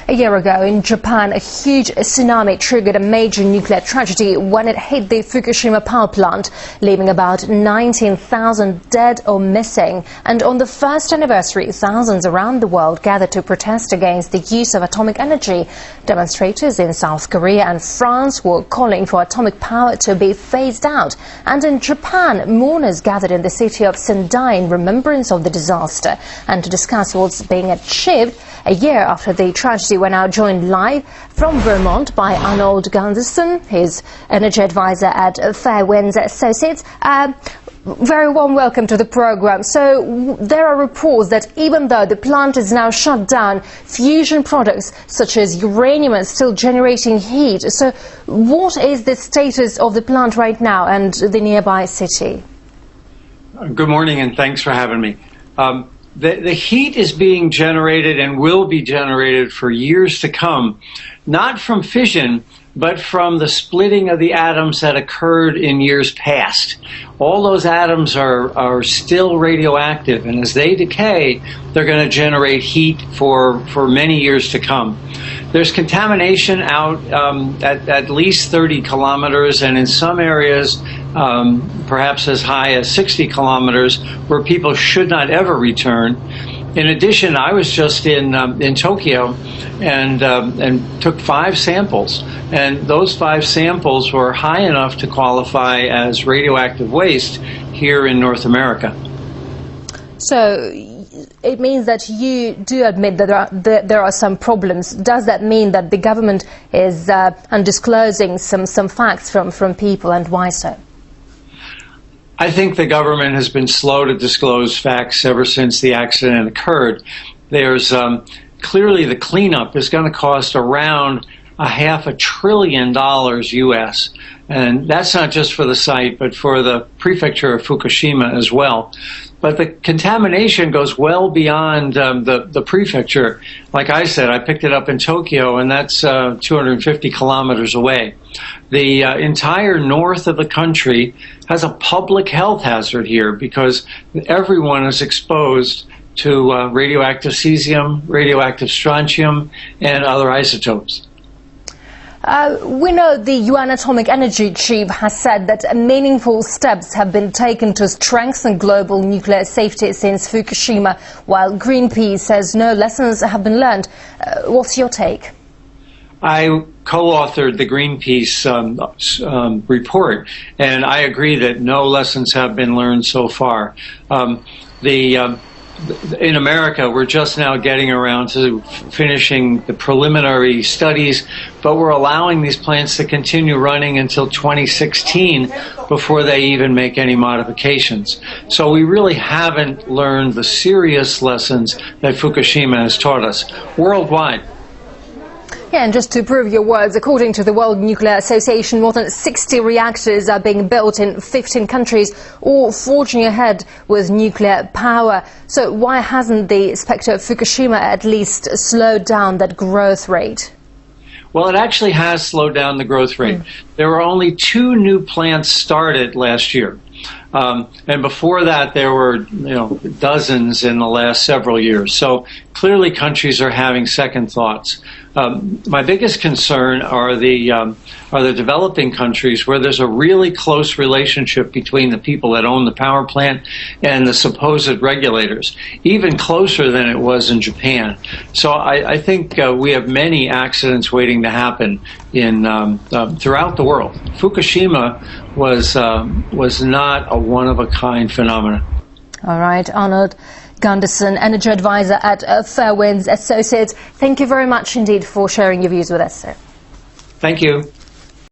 A year ago in Japan, a huge tsunami triggered a major nuclear tragedy when it hit the Fukushima power plant, leaving about 19,000 dead or missing. And on the first anniversary, thousands around the world gathered to protest against the use of atomic energy. Demonstrators in South Korea and France were calling for atomic power to be phased out. And in Japan, mourners gathered in the city of Sendai in remembrance of the disaster. And to discuss what's being achieved a year after the tragedy, we're now joined live from Vermont by Arnie Gundersen, his energy advisor at Fairwinds Associates. Very warm welcome to the program. So there are reports that even though the plant is now shut down, fusion products such as uranium are still generating heat. So what is the status of the plant right now and the nearby city? Good morning and thanks for having me. The heat is being generated and will be generated for years to come, not from fission, but from the splitting of the atoms that occurred in years past. All those atoms are still radioactive, and as they decay, they're going to generate heat for many years to come. There's contamination out at least 30 kilometers, and in some areas, perhaps as high as 60 kilometers, where people should not ever return. In addition, I was just in Tokyo and took 5 samples, and those 5 samples were high enough to qualify as radioactive waste here in North America. So it means that you do admit that there are some problems. Does that mean that the government is undisclosing some facts from people, and why so? I think the government has been slow to disclose facts ever since the accident occurred. There's clearly the cleanup is going to cost around $500 billion US. And that's not just for the site, but for the prefecture of Fukushima as well. But the contamination goes well beyond the prefecture. Like I said, I picked it up in Tokyo, and that's 250 kilometers away. The entire north of the country has a public health hazard here because everyone is exposed to radioactive cesium, radioactive strontium, and other isotopes. We know the UN Atomic Energy Chief has said that meaningful steps have been taken to strengthen global nuclear safety since Fukushima, while Greenpeace says no lessons have been learned. What's your take? I co-authored the Greenpeace report, and I agree that no lessons have been learned so far. In America, we're just now getting around to finishing the preliminary studies, but we're allowing these plants to continue running until 2016 before they even make any modifications. So we really haven't learned the serious lessons that Fukushima has taught us worldwide. Yeah, and just to prove your words, according to the World Nuclear Association, more than 60 reactors are being built in 15 countries, all forging ahead with nuclear power. So why hasn't the spectre of Fukushima at least slowed down that growth rate? Well, it actually has slowed down the growth rate. There were only 2 new plants started last year. And before that, there were dozens in the last several years. So clearly countries are having second thoughts. My biggest concern are the developing countries where there's a really close relationship between the people that own the power plant and the supposed regulators, even closer than it was in Japan. So I think we have many accidents waiting to happen throughout the world. Fukushima was not a one-of-a-kind phenomenon. All right, Arnie Gundersen, energy advisor at Fairwinds Associates. Thank you very much indeed for sharing your views with us, sir. Thank you.